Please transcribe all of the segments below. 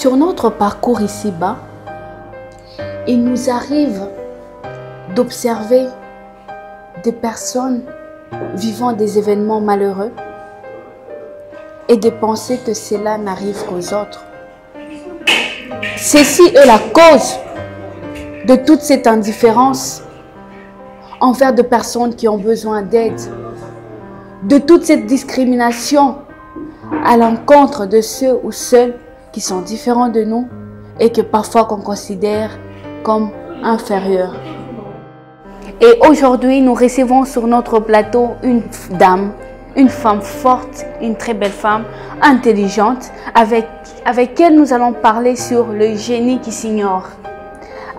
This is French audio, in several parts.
Sur notre parcours ici-bas, il nous arrive d'observer des personnes vivant des événements malheureux et de penser que cela n'arrive qu'aux autres. Ceci est la cause de toute cette indifférence envers des personnes qui ont besoin d'aide, de toute cette discrimination à l'encontre de ceux ou celles qui sont différents de nous et que parfois qu'on considère comme inférieurs. Et aujourd'hui, nous recevons sur notre plateau une dame, une femme forte, une très belle femme, intelligente, avec elle nous allons parler sur le génie qui s'ignore.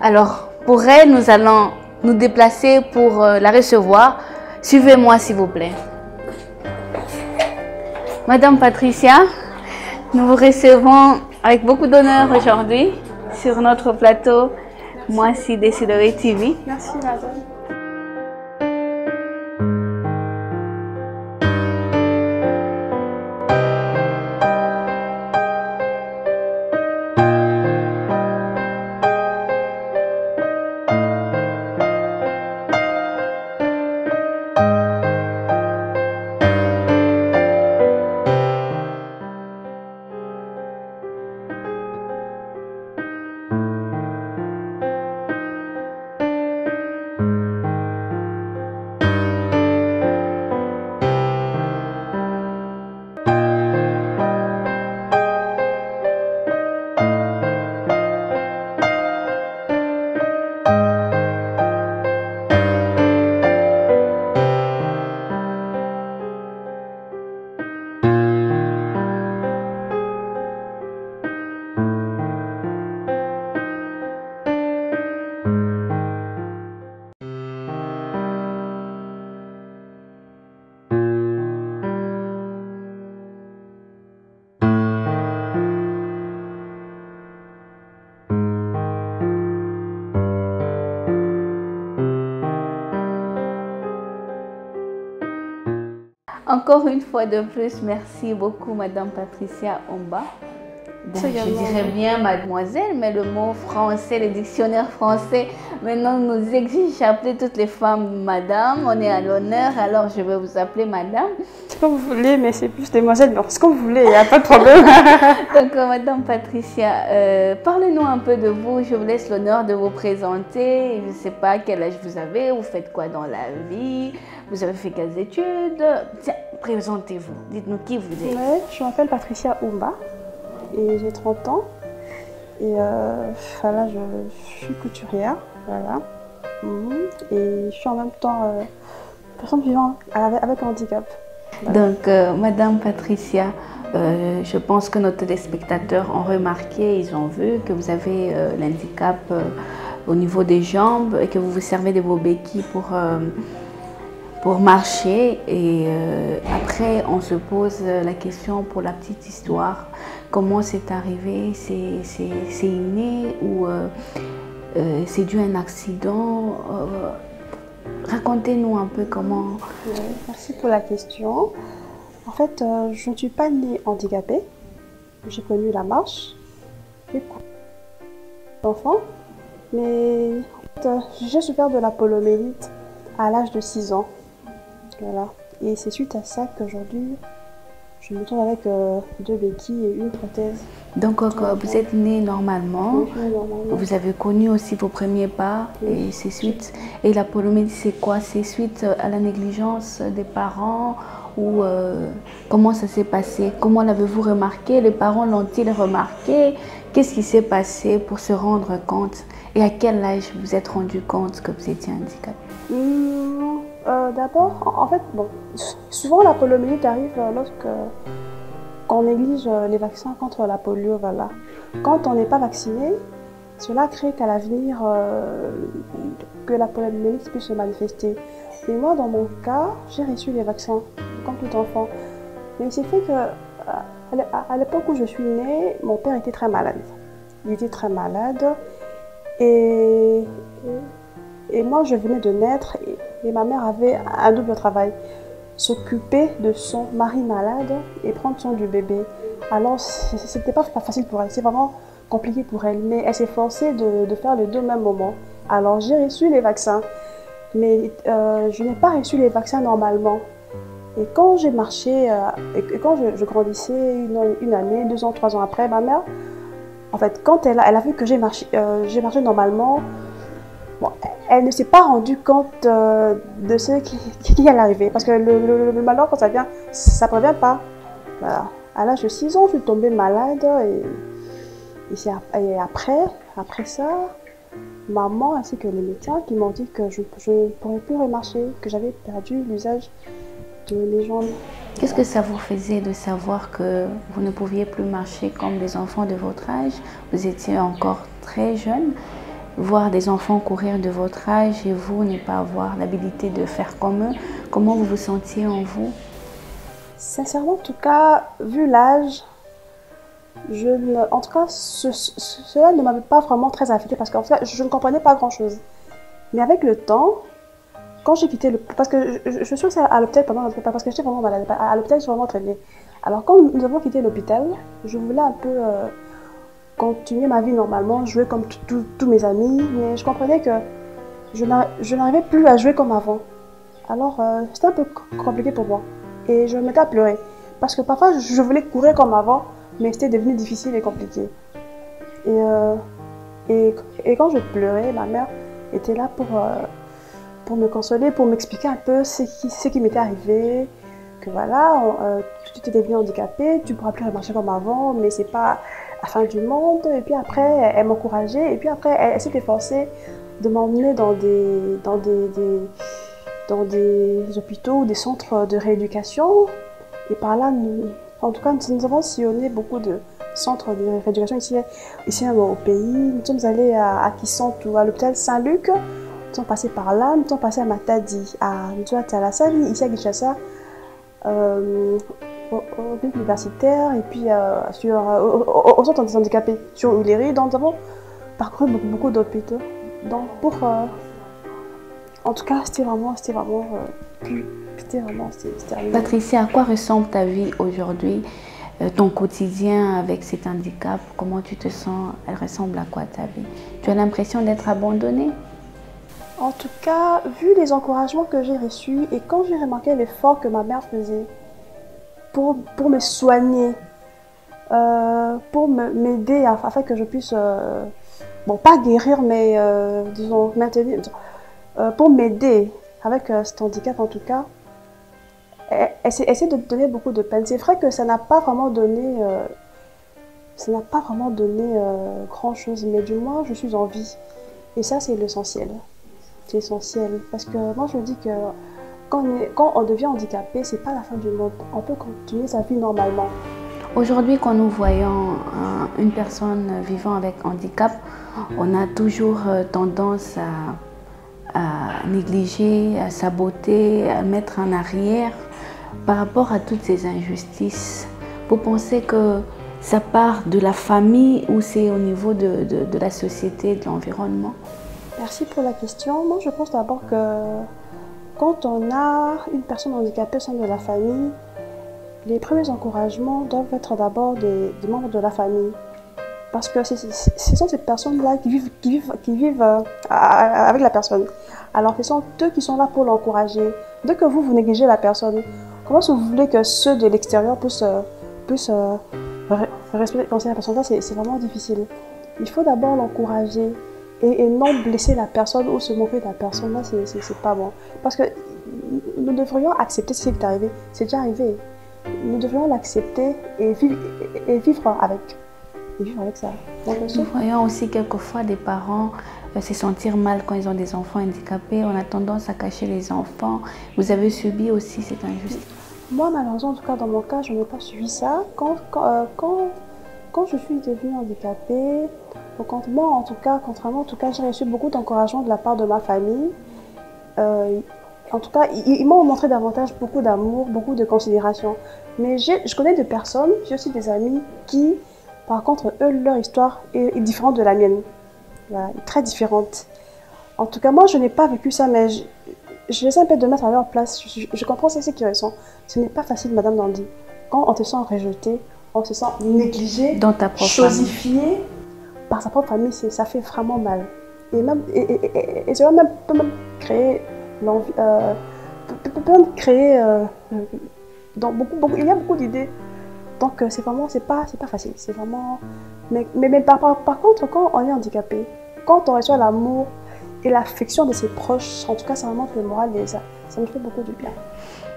Alors, pour elle, nous allons nous déplacer pour la recevoir. Suivez-moi, s'il vous plaît. Madame Patricia, nous vous recevons avec beaucoup d'honneur aujourd'hui sur notre plateau Moi si Déciderai TV. Merci madame. Encore une fois de plus, merci beaucoup Madame Patricia Omba. Je dirais bien mademoiselle, mais le mot français, le dictionnaire français, maintenant nous exige d'appeler toutes les femmes madame. On est à l'honneur, alors je vais vous appeler madame. C'est comme vous voulez, mais c'est plus demoiselle, mais c'est comme vous voulez, il n'y a pas de problème. Donc Madame Patricia, parlez-nous un peu de vous. Je vous laisse l'honneur de vous présenter. Je ne sais pas quel âge vous avez, vous faites quoi dans la vie, vous avez fait quelles études. Tiens, présentez-vous, dites-nous qui vous êtes. Ouais, je m'appelle Patricia Omba. Et j'ai 30 ans et voilà, je suis couturière, voilà. Et je suis en même temps personne vivant avec un handicap. Voilà. Donc Madame Patricia, je pense que nos téléspectateurs ont remarqué, ils ont vu que vous avez l'handicap au niveau des jambes et que vous vous servez de vos béquilles pour marcher. Et après, on se pose la question pour la petite histoire. Comment c'est arrivé? C'est inné ou c'est dû à un accident? Racontez-nous un peu comment... Ouais, merci pour la question. En fait, je ne suis pas née handicapée. J'ai connu la marche. J'ai d'enfant. Mais en fait, j'ai souffert de la poliomyélite à l'âge de 6 ans. Voilà. Et c'est suite à ça qu'aujourd'hui, je me trouve avec 2 béquilles et une prothèse. Donc, vous êtes née normalement. Oui, normalement. Vous avez connu aussi vos premiers pas. Oui. Et c'est suite. Et la poliomyélite, c'est quoi? C'est suite à la négligence des parents ou comment ça s'est passé? Comment l'avez-vous remarqué? Les parents l'ont-ils remarqué? Qu'est-ce qui s'est passé pour se rendre compte? Et à quel âge vous vous êtes rendu compte que vous étiez handicapé? D'abord, en fait, bon, souvent la poliomyélite arrive quand on néglige les vaccins contre la polio. Voilà. Quand on n'est pas vacciné, cela crée qu'à l'avenir que la poliomyélite puisse se manifester. Et moi, dans mon cas, j'ai reçu les vaccins, comme tout enfant. Mais c'est fait que à l'époque où je suis née, mon père était très malade. Il était très malade et moi, je venais de naître et ma mère avait un double travail. S'occuper de son mari malade et prendre soin du bébé. Alors, c'était pas facile pour elle. C'est vraiment compliqué pour elle. Mais elle s'est forcée de faire les deux au même moment. Alors j'ai reçu les vaccins, mais je n'ai pas reçu les vaccins normalement. Et quand j'ai marché, et quand je grandissais une année, 2 ans, 3 ans après, ma mère, en fait, quand elle a vu que j'ai marché normalement, bon, elle ne s'est pas rendue compte de ce qui allait arriver. Parce que le malheur, quand ça vient, ça ne prévient pas. Voilà. À l'âge de 6 ans, je suis tombée malade et après ça, maman ainsi que les médecins qui m'ont dit que je ne pourrais plus remarcher, que j'avais perdu l'usage de mes jambes. Qu'est-ce que ça vous faisait de savoir que vous ne pouviez plus marcher comme des enfants de votre âge? Vous étiez encore très jeune. Voir des enfants courir de votre âge et vous ne pas avoir l'habilité de faire comme eux, comment vous vous sentiez en vous? Sincèrement, en tout cas, vu l'âge, en tout cas, cela ne m'avait pas vraiment très affectée parce qu'en fait, je ne comprenais pas grand-chose. Mais avec le temps, quand j'ai quitté parce que je suis à l'hôpital parce que j'étais vraiment malade. À l'hôpital, je suis vraiment traînée. Alors, quand nous avons quitté l'hôpital, je voulais un peu continuer ma vie normalement, jouer comme tous mes amis, mais je comprenais que je n'arrivais plus à jouer comme avant. Alors, c'était un peu compliqué pour moi. Et je me mettais à pleurer. Parce que parfois, je voulais courir comme avant, mais c'était devenu difficile et compliqué. Et quand je pleurais, ma mère était là pour me consoler, pour m'expliquer un peu ce qui m'était arrivé. Que voilà, tu t'es devenu handicapé, tu ne pourras plus marcher comme avant, mais c'est pas la fin du monde. Et puis après, elle m'encourageait. Et puis après, elle s'est efforcée de m'emmener dans des hôpitaux ou des centres de rééducation. Et par là, en tout cas, nous avons sillonné beaucoup de centres de rééducation ici au pays. Nous sommes allés à Kisantu, à l'hôpital Saint-Luc. Nous sommes passés par là, nous sommes passés à Matadi, à Nzouatalasani, ici à Kinshasa, au universitaire, et puis au centre des handicapés sur Uleri. Donc nous avons parcouru beaucoup d'hôpitaux. Donc en tout cas, c'était vraiment Patricia, à quoi ressemble ta vie aujourd'hui, ton quotidien avec cet handicap? Comment tu te sens? Elle ressemble à quoi ta vie? Tu as l'impression d'être abandonnée? En tout cas, vu les encouragements que j'ai reçus et quand j'ai remarqué l'effort que ma mère faisait pour me soigner, pour m'aider afin que je puisse, bon, pas guérir, mais disons, maintenir, pour m'aider avec cet handicap en tout cas, elle essaie de donner beaucoup de peine. C'est vrai que ça n'a pas vraiment donné, grand chose, mais du moins je suis en vie. Et ça, c'est l'essentiel. C'est essentiel. Parce que moi, je dis que quand on devient handicapé, c'est pas la fin du monde. On peut continuer sa vie normalement. Aujourd'hui, quand nous voyons une personne vivant avec handicap, on a toujours tendance à négliger, à saboter, à mettre en arrière par rapport à toutes ces injustices. Vous pensez que ça part de la famille ou c'est au niveau de la société, de l'environnement? Merci pour la question. Moi, je pense d'abord que quand on a une personne handicapée au sein de la famille, les premiers encouragements doivent être d'abord des membres de la famille. Parce que ce sont ces personnes-là qui vivent avec la personne. Alors, ce sont eux qui sont là pour l'encourager. Dès que vous négligez la personne, comment est-ce que vous voulez que ceux de l'extérieur puissent respecter la personne-là? C'est vraiment difficile. Il faut d'abord l'encourager et non blesser la personne ou se moquer de la personne. Là, c'est pas bon. Parce que nous devrions accepter ce qui est arrivé. C'est déjà arrivé. Nous devrions l'accepter et vivre avec. Et vivre avec ça. Nous voyons aussi quelquefois des parents se sentir mal quand ils ont des enfants handicapés. On a tendance à cacher les enfants. Vous avez subi aussi cette injustice? Moi, malheureusement, en tout cas, dans mon cas, je n'ai pas subi ça. Quand je suis devenue handicapée, moi, en tout cas, j'ai reçu beaucoup d'encouragement de la part de ma famille. En tout cas, ils m'ont montré davantage beaucoup d'amour, beaucoup de considération. Mais je connais des personnes, j'ai aussi des amis qui, par contre, eux, leur histoire est différente de la mienne. Voilà, très différente. En tout cas, moi, je n'ai pas vécu ça, mais je essaie un peu de mettre à leur place. Je comprends ce qu'ils ressentent. Ce n'est pas facile, Madame Dandy. Quand on te sent rejeté, on se sent négligé, dans ta propre chosifié. par sa propre famille, ça fait vraiment mal. Et cela même, peut même créer l'envie, peut même créer dans il y a beaucoup d'idées. Donc c'est pas facile, c'est vraiment... Mais par contre, quand on est handicapé, quand on reçoit l'amour et l'affection de ses proches, en tout cas ça remonte le moral et ça nous fait beaucoup de bien.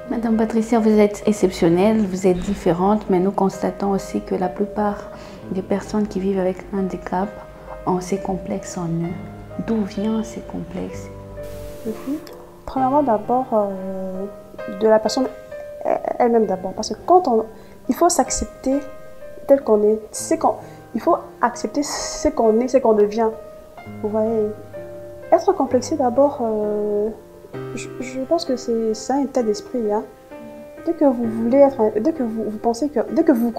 Madame Patricia, vous êtes exceptionnelle, vous êtes différente, mais nous constatons aussi que la plupart des personnes qui vivent avec un handicap ont ces complexes en eux. D'où viennent ces complexes? Premièrement, d'abord, de la personne elle-même d'abord. Parce que il faut s'accepter tel qu'on est. Il faut accepter ce qu'on est, ce qu'on devient. Vous voyez, être complexé d'abord, je pense que c'est un état d'esprit. Hein. Dès que vous voulez être, dès que vous pensez que, dès que vous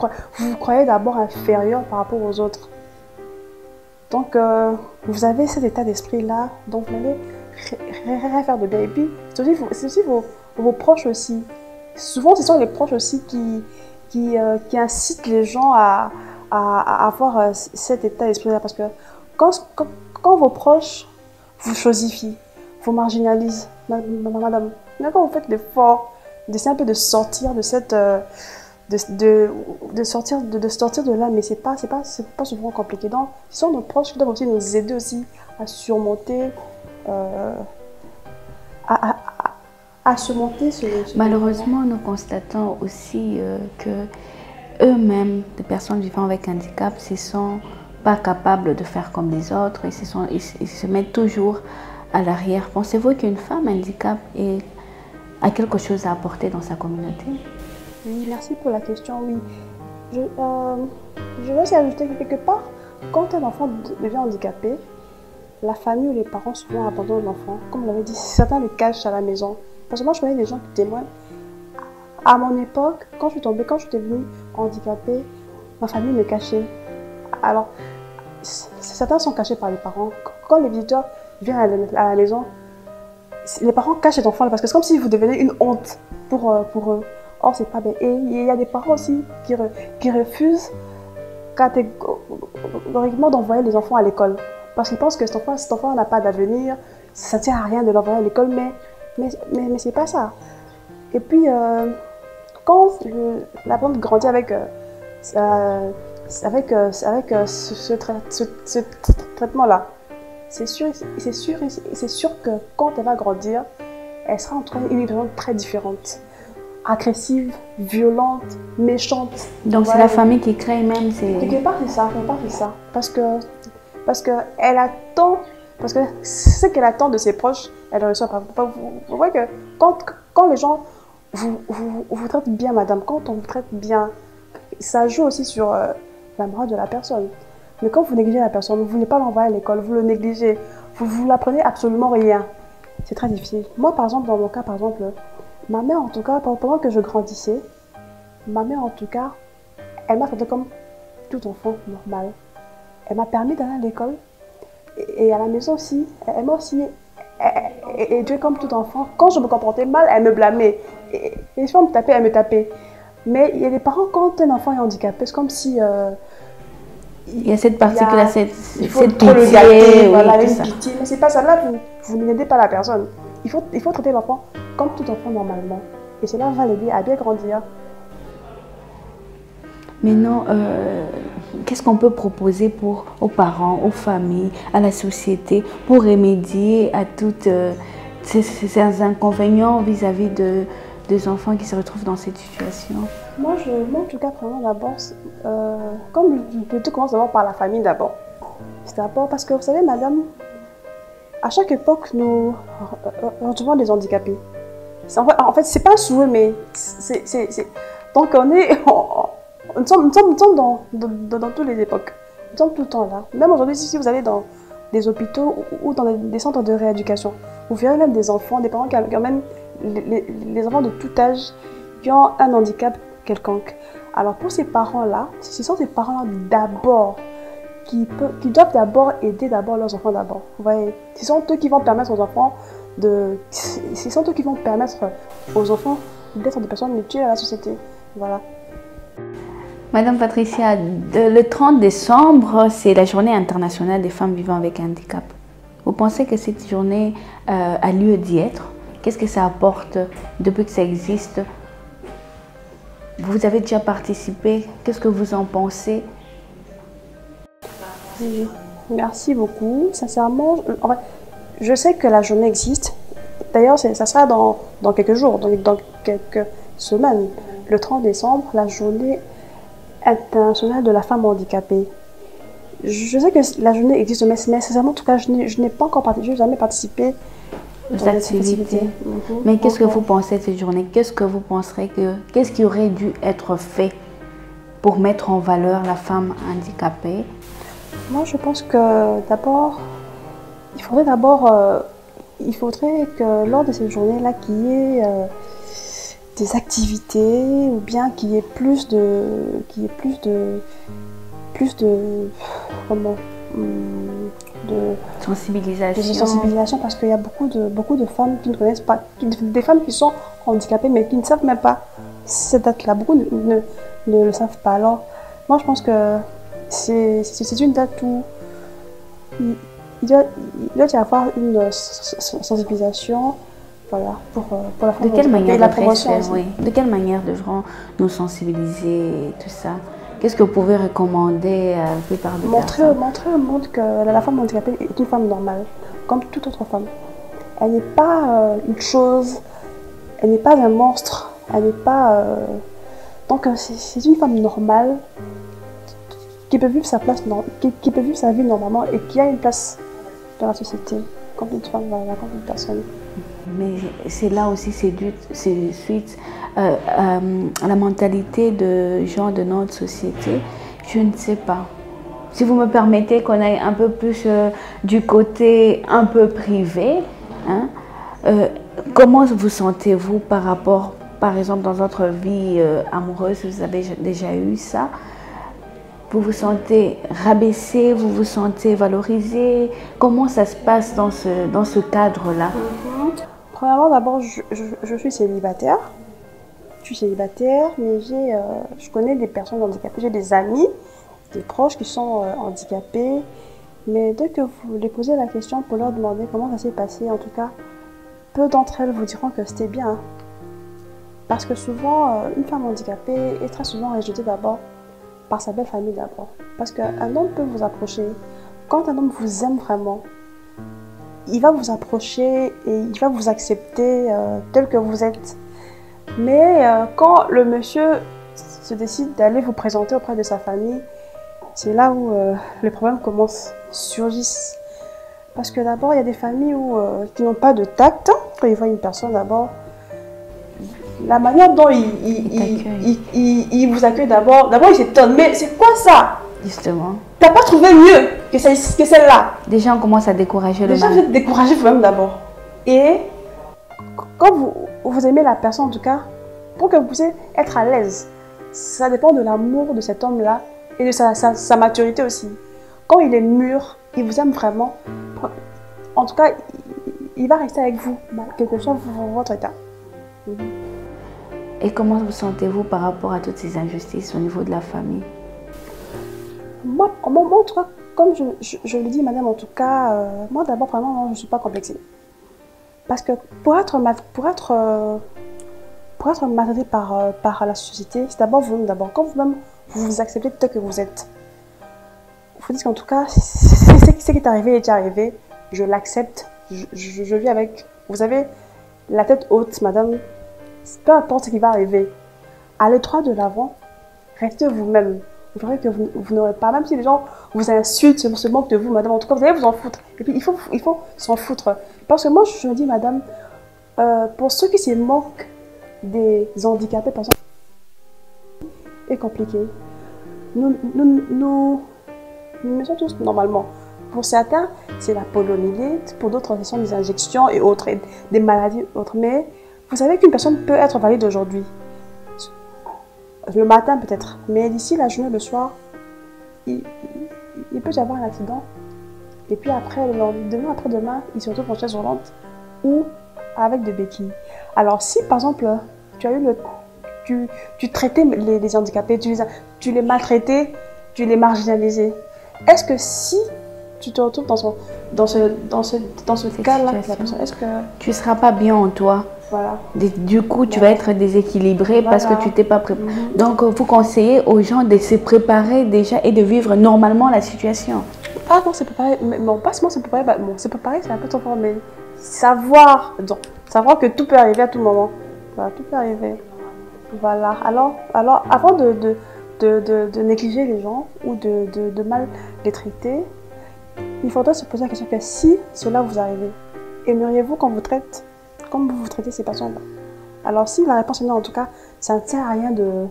croyez d'abord inférieur par rapport aux autres. Donc, vous avez cet état d'esprit-là, donc vous n'allez rien faire de bien. Et puis, c'est aussi vos proches aussi. Souvent, ce sont les proches aussi qui incitent les gens à avoir cet état d'esprit-là. Parce que quand vos proches vous chosifient, vous marginalisent, madame, quand vous faites l'effort d'essayer un peu de sortir de cette... de sortir de là, mais c'est pas souvent compliqué. Donc, ce sont nos proches qui doivent aussi nous aider aussi à surmonter à surmonter ce Malheureusement, nous constatons aussi que eux-mêmes, des personnes vivant avec handicap, ne sont pas capables de faire comme les autres. Ils se mettent toujours à l'arrière. Pensez-vous qu'une femme handicap a quelque chose à apporter dans sa communauté? Oui, merci pour la question, oui. Je veux aussi ajouter que quelque part, quand un enfant devient handicapé, la famille ou les parents souvent abandonnent l'enfant. Comme on l'avait dit, certains le cachent à la maison. Parce que moi, je connais des gens qui témoignent. À mon époque, quand je suis devenue handicapée, ma famille me cachait. Alors, certains sont cachés par les parents. Quand les visiteurs viennent à la maison, les parents cachent les enfants parce que c'est comme si vous devenez une honte pour eux. Or, c'est pas bien. Et il y a des parents aussi qui refusent catégoriquement d'envoyer les enfants à l'école. Parce qu'ils pensent que cet enfant n'a pas d'avenir, ça ne sert à rien de l'envoyer à l'école, mais c'est pas ça. Et puis, quand la personne grandit avec ce traitement-là, c'est sûr que quand elle va grandir, elle sera entre une personne très différente. Agressive, violente, méchante. Donc c'est la famille qui crée même ces... Quelque part c'est ça. Parce que elle attend, parce que ce qu'elle attend de ses proches, elle ne reçoit pas. Vous voyez que quand les gens vous traitent bien, madame, quand on vous traite bien, ça joue aussi sur la morale de la personne. Mais quand vous négligez la personne, vous ne voulez pas l'envoyer à l'école, vous le négligez, vous l'apprenez absolument rien. C'est très difficile. Moi, par exemple, dans mon cas, ma mère, en tout cas, pendant que je grandissais, ma mère, en tout cas, elle m'a traité comme tout enfant normal. Elle m'a permis d'aller à l'école et à la maison aussi. Elle m'a aussi aidé comme tout enfant. Quand je me comportais mal, elle me blâmait. Et si on me tapait, elle me tapait. Mais il y a des parents, quand un enfant est handicapé, c'est comme si... il y a cette partie-là, cette trop le gâter, voilà, oui, une pitié. Mais c'est pas ça. Là, vous n'aidez pas la personne. Il faut traiter l'enfant comme tout enfant normalement. Et cela va l'aider à bien grandir. Maintenant, qu'est-ce qu'on peut proposer aux parents, aux familles, à la société pour remédier à toutes ces inconvénients vis-à-vis des enfants qui se retrouvent dans cette situation? Moi, en tout cas, vraiment d'abord, comme tout commence d'abord par la famille d'abord. C'est d'abord parce que vous savez, madame, à chaque époque, nous retrouvons des handicapés. En fait, c'est pas un souhait, mais donc nous sommes dans toutes les époques. Nous sommes tout le temps là. Même aujourd'hui, si vous allez dans des hôpitaux ou dans des centres de rééducation, vous verrez même des enfants, des parents qui emmènent les enfants de tout âge qui ont un handicap quelconque. Alors pour ces parents-là, ce sont ces parents-là d'abord qui doivent d'abord aider leurs enfants d'abord. Vous voyez, ce sont eux qui vont permettre aux enfants d'être des personnes utiles à la société. Voilà. Madame Patricia, le 30 décembre, c'est la journée internationale des femmes vivant avec un handicap. Vous pensez que cette journée a lieu d'y être? Qu'est-ce que ça apporte depuis que ça existe? Vous avez déjà participé? Qu'est-ce que vous en pensez? Oui, merci beaucoup. Sincèrement, en fait, je sais que la journée existe. D'ailleurs, ça sera dans quelques jours, dans quelques semaines. Le 30 décembre, la journée internationale de la femme handicapée. Je sais que la journée existe, mais sincèrement, en tout cas, je n'ai pas encore participé, je n'ai jamais participé Aux activités. Mais qu'est-ce que vous pensez de cette journée? Qu'est-ce que vous penserez qu'est-ce qui aurait dû être fait pour mettre en valeur la femme handicapée? Moi, je pense que d'abord, il faudrait que lors de cette journée-là, qu'il y ait des activités ou bien qu'il y ait plus de comment de sensibilisation, parce qu'il y a beaucoup de femmes qui ne connaissent pas, des femmes qui sont handicapées mais qui ne savent même pas cette date-là. Beaucoup ne le savent pas. Alors, moi, je pense que c'est une date où il doit y avoir une sensibilisation, voilà, pour la femme. De quelle manière la promotion faire, oui. De quelle manière devront-nous sensibiliser et tout ça? Qu'est-ce que vous pouvez recommander à la plupart des personnes? Montrer au monde que la femme handicapée est une femme normale, comme toute autre femme. Elle n'est pas une chose, elle n'est pas un monstre, elle n'est pas... Donc c'est une femme normale qui peut vivre qui peut vivre sa vie normalement et qui a une place dans la société, comme une femme, comme une personne. Mais c'est là aussi, c'est suite à la mentalité de gens de notre société. Je ne sais pas. Si vous me permettez qu'on aille un peu plus du côté un peu privé, hein, comment vous sentez-vous par rapport, par exemple, dans votre vie amoureuse, vous avez déjà eu ça? Vous vous sentez rabaissé, vous vous sentez valorisé? Comment ça se passe dans ce cadre-là? Premièrement, d'abord, je suis célibataire. Je suis célibataire, mais je connais des personnes handicapées. J'ai des amis, des proches qui sont handicapés. Mais dès que vous les posez la question pour leur demander comment ça s'est passé, en tout cas, peu d'entre elles vous diront que c'était bien. Parce que souvent, une femme handicapée est très souvent rejetée d'abord par sa belle famille d'abord. Parce qu'un homme peut vous approcher. Quand un homme vous aime vraiment, il va vous approcher et il va vous accepter tel que vous êtes. Mais quand le monsieur se décide d'aller vous présenter auprès de sa famille, c'est là où les problèmes surgissent. Parce que d'abord, il y a des familles qui n'ont pas de tact. Quand ils voient une personne d'abord, la manière dont il vous accueille d'abord il s'étonne. Mais c'est quoi ça? Justement. T'as pas trouvé mieux que celle-là? Déjà, on commence à décourager le mal. Déjà, vous êtes découragé vous-même d'abord. Et quand vous aimez la personne, en tout cas, pour que vous puissiez être à l'aise, ça dépend de l'amour de cet homme-là et de sa maturité aussi. Quand il est mûr, il vous aime vraiment, en tout cas, il va rester avec vous, quel que soit votre état. Et comment vous sentez-vous par rapport à toutes ces injustices au niveau de la famille? Moi, en tout cas, comme je le dis, madame, en tout cas, moi d'abord, vraiment, je ne suis pas complexée. Parce que pour être maltraité par la société, c'est d'abord vous-même d'abord. Quand vous-même, vous acceptez tel que vous êtes, il faut dire qu'en tout cas, ce qui est arrivé est déjà arrivé, je l'accepte, je vis avec. Vous avez la tête haute, madame. Peu importe ce qui va arriver, allez droit de l'avant, restez vous-même. Vous verrez que vous n'aurez pas, même si les gens vous insultent, se moquent de vous, madame, en tout cas, vous allez vous en foutre. Et puis, il faut s'en foutre. Parce que moi, je me dis, madame, pour ceux qui se moquent des handicapés, par exemple, est compliqué. Nous sommes tous normalement. Pour certains, c'est la poliomyélite, pour d'autres, ce sont des injections et autres, et des maladies autres. Mais vous savez qu'une personne peut être valide aujourd'hui, le matin peut-être, mais d'ici la journée, le soir, il peut y avoir un accident. Et puis demain après-demain, il se retrouve en chaise roulante ou avec des béquilles. Alors si par exemple, tu traitais les handicapés, tu l'es maltraité, tu l'es marginalisé. Est-ce que si tu te retrouves dans ce cas-là, est-ce que tu ne seras pas bien en toi? Voilà. Du coup, tu vas être déséquilibré parce que tu t'es pas préparé. Donc, il faut conseiller aux gens de se préparer déjà et de vivre normalement la situation. Ah non, c'est préparé. Mais bon, pas seulement c'est préparé. Bon, c'est préparé, c'est un peu trop fort, mais savoir que tout peut arriver à tout moment. Voilà, tout peut arriver. Voilà. Alors avant de négliger les gens ou de mal les traiter, il faudrait se poser la question que si cela vous arrive, aimeriez-vous qu'on vous traite comme vous traitez ces personnes-là? Alors si la réponse est non, en tout cas, ça ne sert à rien de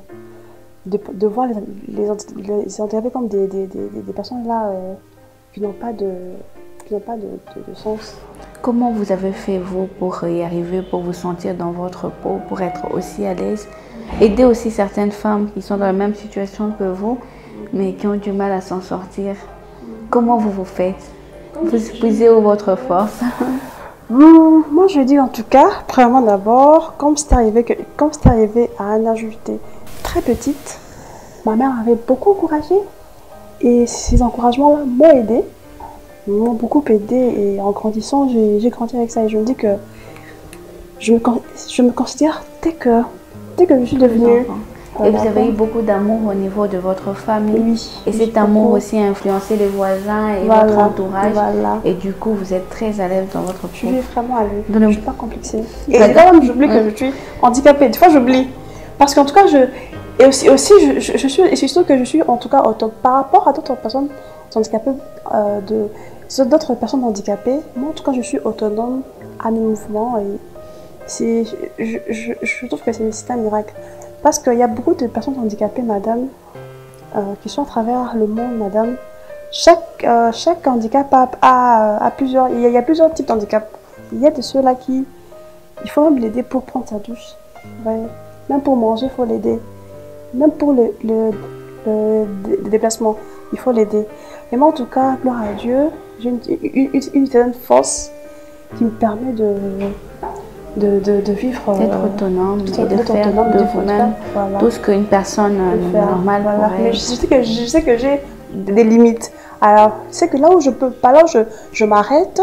voir les handicapés comme des personnes là qui n'ont pas de sens. Comment vous avez fait, vous, pour y arriver, pour vous sentir dans votre peau, pour être aussi à l'aise? Aider aussi certaines femmes qui sont dans la même situation que vous, mais qui ont du mal à s'en sortir. Comment vous faites? Vous puisez où votre force? Moi, je dis en tout cas, premièrement d'abord, comme c'est arrivé à un âge où j'étais très petite, ma mère m'avait beaucoup encouragée. Et ces encouragements-là m'ont beaucoup aidé. Et en grandissant, j'ai grandi avec ça. Et je me dis que je me considère dès que je suis devenue... Et vous avez eu beaucoup d'amour au niveau de votre famille. Oui. Et cet amour aussi a influencé les voisins et votre entourage. Voilà. Et du coup, vous êtes très à l'aise dans votre peau. Je suis vraiment à l'aise. Je ne suis pas complexée. Et là même, j'oublie que je suis handicapée. Des fois, j'oublie. Parce qu'en tout cas, je suis sûre que je suis en tout cas par rapport à d'autres personnes handicapées, d'autres personnes handicapées. Moi, en tout cas, je suis autonome à mes mouvements. Et je trouve que c'est un miracle. Parce qu'il y a beaucoup de personnes handicapées, madame, qui sont à travers le monde, madame. Chaque handicap a plusieurs... Il y a plusieurs types d'handicap. Il y a de ceux-là il faut même l'aider pour prendre sa douche. Ouais. Même pour manger, il faut l'aider. Même pour le déplacement, il faut l'aider. Et moi, en tout cas, gloire à Dieu, j'ai une certaine force qui me permet de vivre... D'être autonome et de faire de vous-même tout ce qu'une personne normale pourrait... Mais je sais que j'ai des limites. Alors, c'est que là où je peux pas, là où je m'arrête,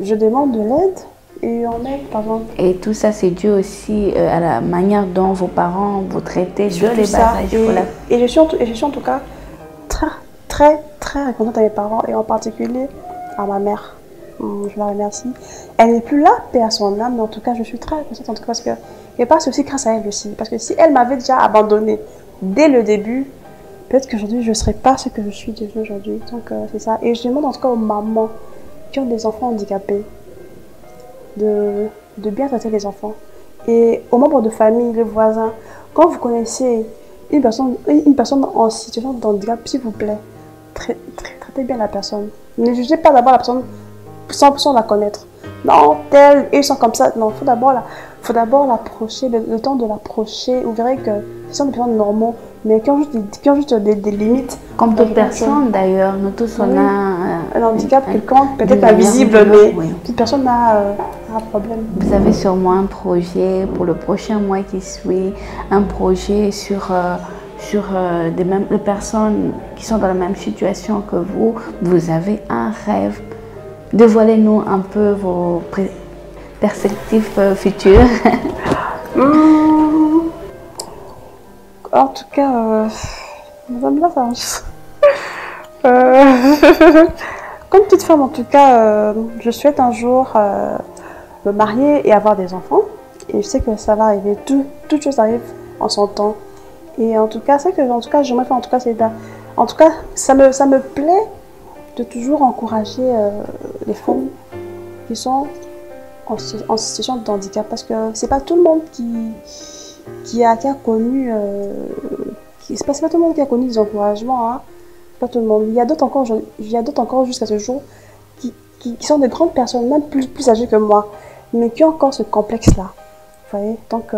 je demande de l'aide. Et on aide, par exemple. Et tout ça, c'est dû aussi à la manière dont vos parents vous traitaient de les bas âges. Et je suis en tout cas très reconnaissante à mes parents et en particulier à ma mère. Je la remercie. Elle n'est plus là, paix à son âme, mais en tout cas, je suis très reconnaissante en tout cas parce que et pas aussi grâce à elle aussi. Parce que si elle m'avait déjà abandonnée dès le début, peut-être qu'aujourd'hui, je ne serais pas ce que je suis devenue aujourd'hui. Donc, c'est ça. Et je demande en tout cas aux mamans qui ont des enfants handicapés de bien traiter les enfants. Et aux membres de famille, les voisins, quand vous connaissez une personne en situation de handicap, s'il vous plaît, traitez bien la personne. Ne jugez pas d'abord la personne sans la connaître. Non, tel, ils sont comme ça. Non, il faut d'abord l'approcher, le temps de l'approcher. Vous verrez que ce sont des personnes normaux, mais qui ont juste des limites. Comme toute personne d'ailleurs, nous tous on a un handicap quelconque, peut-être invisible, mais toute personne a un problème. Vous avez sûrement un projet pour le prochain mois qui suit, un projet sur des personnes qui sont dans la même situation que vous. Vous avez un rêve. Dévoilez-nous un peu vos perspectives futures. En tout cas, madame la Fange. Comme toute femme, en tout cas, je souhaite un jour me marier et avoir des enfants. Et je sais que ça va arriver. Toute chose arrive en son temps. Et en tout cas, c'est que j'aimerais faire. En tout cas, ça me plaît de toujours encourager les femmes qui sont en situation de handicap, parce que c'est pas tout le monde qui a connu c'est pas tout le monde qui a connu des encouragements, hein. Pas tout le monde. Il y a d'autres encore jusqu'à ce jour qui sont des grandes personnes, même plus âgées que moi, mais qui ont encore ce complexe là, vous voyez. Donc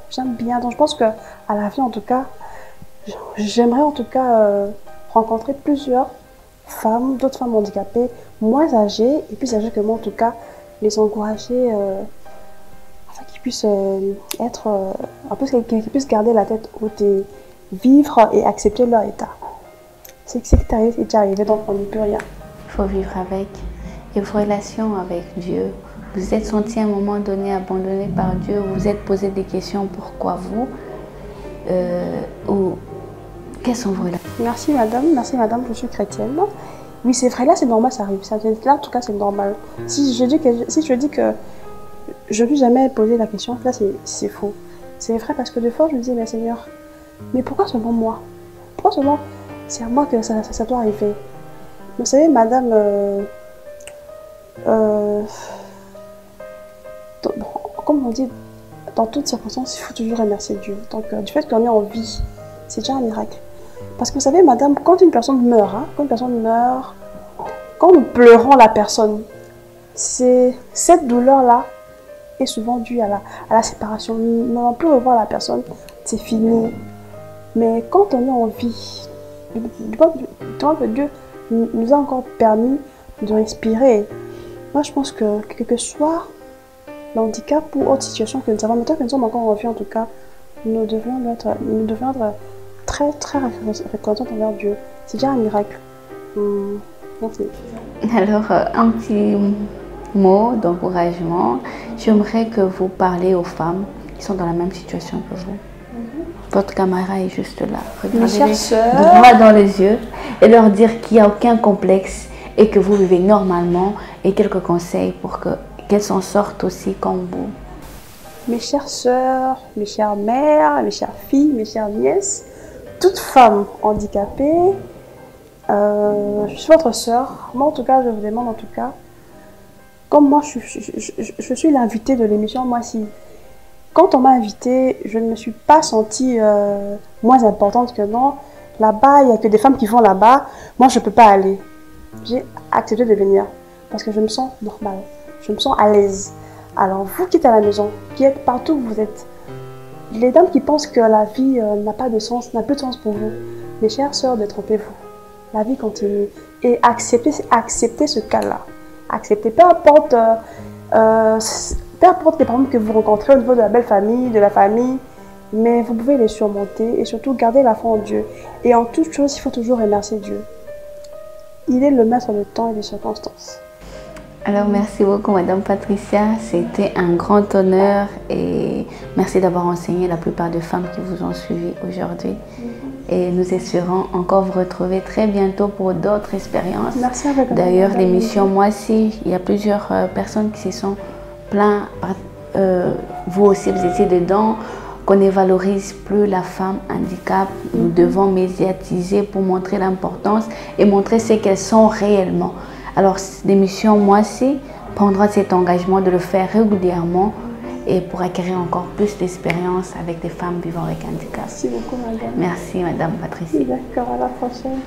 j'aime bien. Donc je pense que à la vie, en tout cas, j'aimerais en tout cas rencontrer plusieurs femmes, d'autres femmes handicapées, moins âgées et plus âgées que moi, en tout cas, les encourager afin qu'ils puissent être un peu, qu'ils puissent garder la tête haute et vivre et accepter leur état. C'est ce qui est arrivé, donc on n'y peut rien. Il faut vivre avec. Et vos relations avec Dieu, vous vous êtes senti à un moment donné abandonné par Dieu, vous vous êtes posé des questions, pourquoi vous ou quelles sont vos relations? Merci madame, je suis chrétienne. Oui, c'est vrai, là c'est normal, ça arrive. Là, en tout cas, c'est normal. Si je dis que je ne vais jamais poser la question, là c'est faux. C'est vrai parce que de fois, je me dis, mais Seigneur, mais pourquoi seulement moi? Pourquoi seulement c'est à moi que ça doit arriver? Vous savez, madame, comme on dit, dans toutes circonstances, il faut toujours remercier Dieu. Donc, du fait qu'on est en vie, c'est déjà un miracle. Parce que vous savez, madame, quand une personne meurt, quand nous pleurons la personne, c'est cette douleur-là est souvent due à la séparation. Nous n'allons plus revoir la personne, c'est fini. Mais quand on est en vie, Dieu nous a encore permis de respirer. Moi, je pense que quel que soit l'handicap ou autre situation que nous avons, mais tant que nous sommes encore en vie, en tout cas, nous devrions être très, très reconnaissants envers Dieu. C'est déjà un miracle. Merci. Alors, un petit mot d'encouragement. J'aimerais que vous parlez aux femmes qui sont dans la même situation que vous. Votre caméra est juste là. Regardez-les droit dans les yeux et leur dire qu'il n'y a aucun complexe et que vous vivez normalement et quelques conseils pour qu'elles s'en sortent aussi comme vous. Mes chères sœurs, mes chères mères, mes chères filles, mes chères nièces, toutes femmes handicapées, je suis votre sœur. Moi, en tout cas, je vous demande, comme moi, je suis l'invitée de l'émission, moi, si quand on m'a invitée, je ne me suis pas sentie moins importante que non. Là-bas, il n'y a que des femmes qui vont là-bas. Moi, je ne peux pas aller. J'ai accepté de venir parce que je me sens normale. Je me sens à l'aise. Alors, vous qui êtes à la maison, qui êtes partout où vous êtes, les dames qui pensent que la vie n'a pas de sens, n'a plus de sens pour vous, mes chères sœurs, détrompez-vous. La vie continue. Et acceptez ce cas-là. Acceptez, peu importe les problèmes que vous rencontrez au niveau de la belle famille, de la famille, mais vous pouvez les surmonter et surtout garder la foi en Dieu. Et en toute chose, il faut toujours remercier Dieu. Il est le maître du temps et des circonstances. Alors, merci beaucoup, Madame Patricia. C'était un grand honneur et merci d'avoir enseigné la plupart des femmes qui vous ont suivi aujourd'hui. Et nous espérons encore vous retrouver très bientôt pour d'autres expériences. Merci à vous. D'ailleurs, l'émission Moi aussi, il y a plusieurs personnes qui se sont plaintes. Vous aussi, vous étiez dedans. Qu'on ne valorise plus la femme handicap. Nous devons médiatiser pour montrer l'importance et montrer ce qu'elles sont réellement. Alors, l'émission Moi aussi prendra cet engagement de le faire régulièrement et pour acquérir encore plus d'expérience avec des femmes vivant avec handicap. Merci beaucoup, madame. Merci, Madame Patricia. D'accord, à la prochaine.